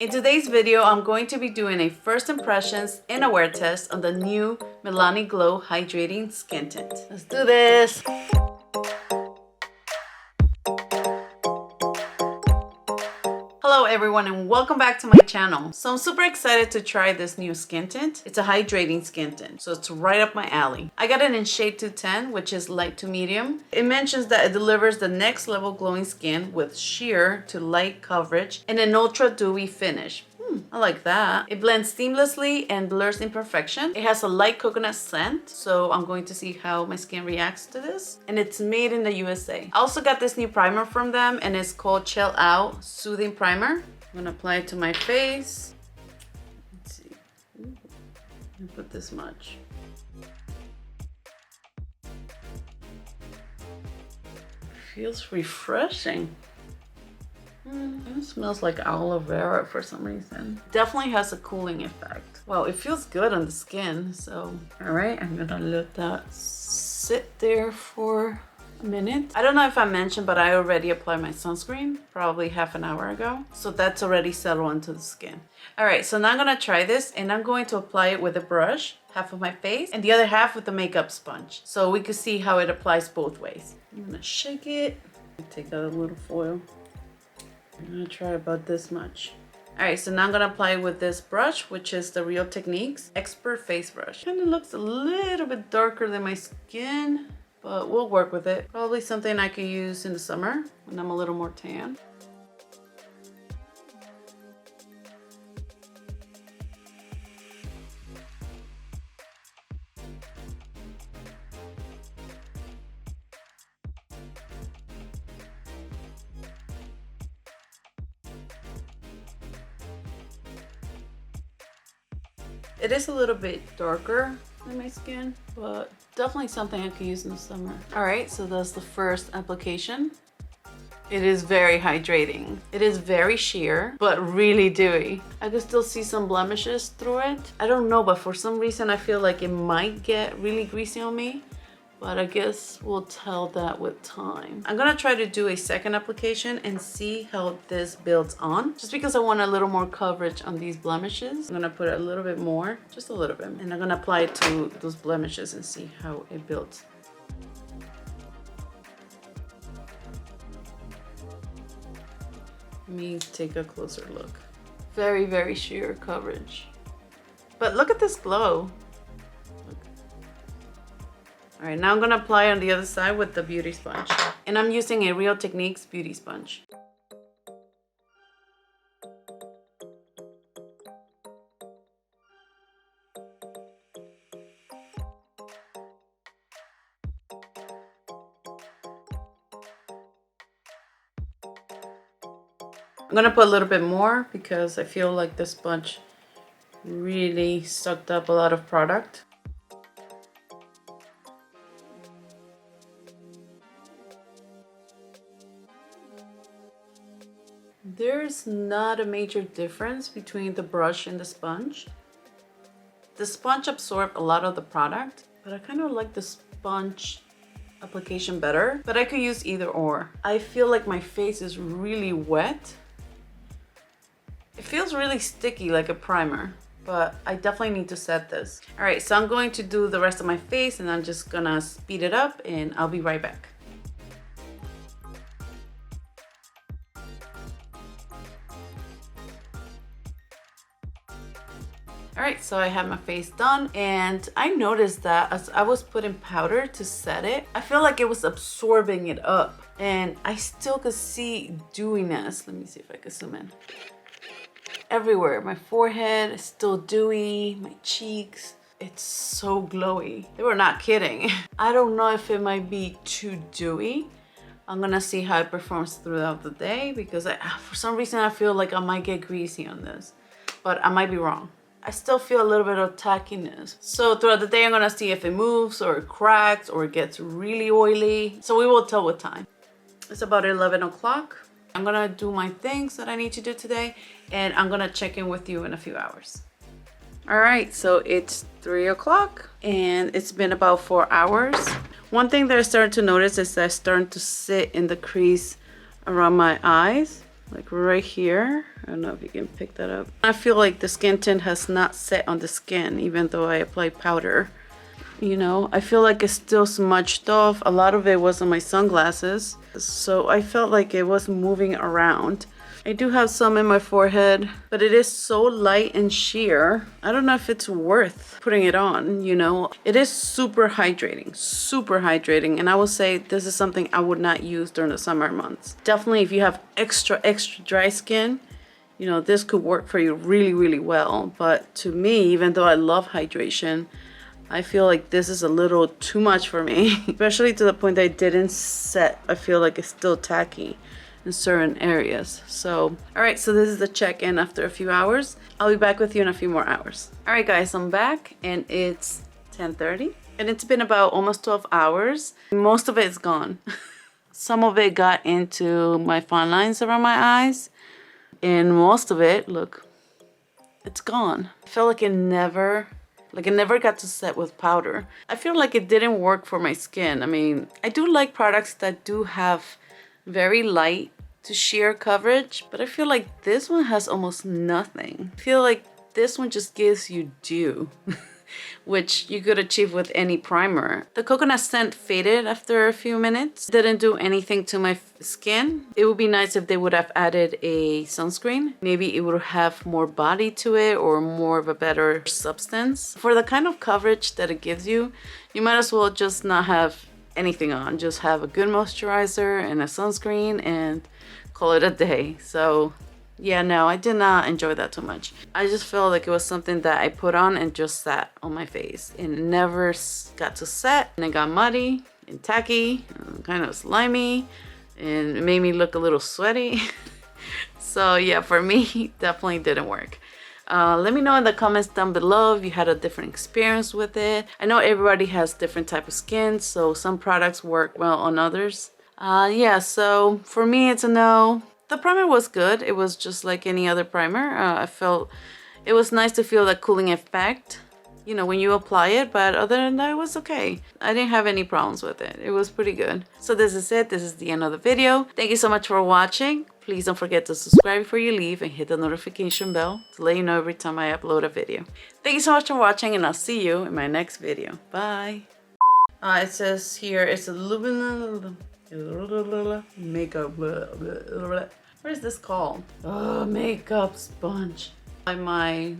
In today's video, I'm going to be doing a first impressions and a wear test on the new Milani Glow Hydrating Skin Tint. Let's do this! Hello everyone and welcome back to my channel. So I'm super excited to try this new skin tint. It's a hydrating skin tint, so it's right up my alley. I got it in shade 210, which is light to medium. It mentions that it delivers the next level glowing skin with sheer to light coverage and an ultra dewy finish. I like that. It blends seamlessly and blurs imperfection. It has a light coconut scent, so I'm going to see how my skin reacts to this. And it's made in the USA. I also got this new primer from them and it's called Chill Out Soothing Primer. I'm gonna apply it to my face. Let's see. Ooh, put this much. Feels refreshing. It smells like aloe vera for some reason. Definitely has a cooling effect. Well, it feels good on the skin, so. All right, I'm gonna let that sit there for a minute. I don't know if I mentioned, but I already applied my sunscreen probably half an hour ago. So that's already settled into the skin. All right, so now I'm gonna try this and I'm going to apply it with a brush, half of my face, and the other half with the makeup sponge. So we can see how it applies both ways. I'm gonna shake it. Take out a little foil. I'm gonna try about this much. All right, so now I'm gonna apply it with this brush, which is the Real Techniques Expert Face Brush. Kind of looks a little bit darker than my skin, but we'll work with it. Probably something I could use in the summer when I'm a little more tan. It is a little bit darker than my skin, but definitely something I could use in the summer. All right, so that's the first application. It is very hydrating. It is very sheer, but really dewy. I could still see some blemishes through it. I don't know, but for some reason I feel like it might get really greasy on me. But I guess we'll tell that with time. I'm gonna try to do a second application and see how this builds on. Just because I want a little more coverage on these blemishes. I'm gonna put a little bit more, just a little bit. And I'm gonna apply it to those blemishes and see how it builds. Let me take a closer look. Very, very sheer coverage. But look at this glow. All right, now I'm gonna apply on the other side with the beauty sponge. And I'm using a Real Techniques beauty sponge. I'm gonna put a little bit more because I feel like the sponge really sucked up a lot of product. There's not a major difference between the brush and the sponge. The sponge absorbed a lot of the product, but I kind of like the sponge application better, but I could use either or. I feel like my face is really wet. It feels really sticky like a primer, but I definitely need to set this. All right, so I'm going to do the rest of my face and I'm just gonna speed it up and I'll be right back. All right, so I have my face done and I noticed that as I was putting powder to set it, I feel like it was absorbing it up and I still could see dewiness. Let me see if I can zoom in. Everywhere, my forehead is still dewy, my cheeks, it's so glowy. They were not kidding. I don't know if it might be too dewy. I'm gonna see how it performs throughout the day because for some reason I feel like I might get greasy on this, but I might be wrong. I still feel a little bit of tackiness. So throughout the day, I'm gonna see if it moves or it cracks or it gets really oily. So we will tell with time. It's about 11 o'clock. I'm gonna do my things that I need to do today and I'm gonna check in with you in a few hours. All right, so it's 3 o'clock and it's been about 4 hours. One thing that I started to notice is that I started to sit in the crease around my eyes. like right here. I don't know if you can pick that up. I feel like the skin tint has not set on the skin even though I applied powder. You know, I feel like it's still smudged off. A lot of it was on my sunglasses, so I felt like it was moving around. I do have some in my forehead, but it is so light and sheer. I don't know if it's worth putting it on, you know. It is super hydrating, and I would say this is something I would not use during the summer months. Definitely if you have extra dry skin, you know, this could work for you really well. But to me, even though I love hydration, I feel like this is a little too much for me, especially to the point that it didn't set. I feel like it's still tacky in certain areas. So, all right, so this is the check-in after a few hours. I'll be back with you in a few more hours. All right, guys, I'm back and it's 10:30 and it's been about almost 12 hours. Most of it is gone. Some of it got into my fine lines around my eyes and most of it, look, it's gone. I feel like it never got to set with powder. I feel like it didn't work for my skin. I mean, I do like products that do have very light to sheer coverage, but I feel like this one has almost nothing. I feel like this one just gives you dew, which you could achieve with any primer. The coconut scent faded after a few minutes. Didn't do anything to my skin. It would be nice if they would have added a sunscreen. Maybe it would have more body to it or more of a better substance. For the kind of coverage that it gives you, you might as well just not have anything on. Just have a good moisturizer and a sunscreen and call it a day. So yeah, no, I did not enjoy that too much. I just felt like it was something that I put on and just sat on my face and it never got to set, and it got muddy and tacky and kind of slimy and it made me look a little sweaty. So yeah, for me, definitely didn't work. Let me know in the comments down below if you had a different experience with it. I know everybody has different type of skin, so some products work well on others. Yeah, so for me, it's a no. The primer was good. It was just like any other primer. I felt it was nice to feel that cooling effect, you know, when you apply it, but other than that, it was okay. I didn't have any problems with it. It was pretty good. So this is it. This is the end of the video. Thank you so much for watching. Please don't forget to subscribe before you leave and hit the notification bell to let you know every time I upload a video. Thank you so much for watching and I'll see you in my next video. Bye. It says here it's a makeup. What is this called? Oh, makeup sponge. By my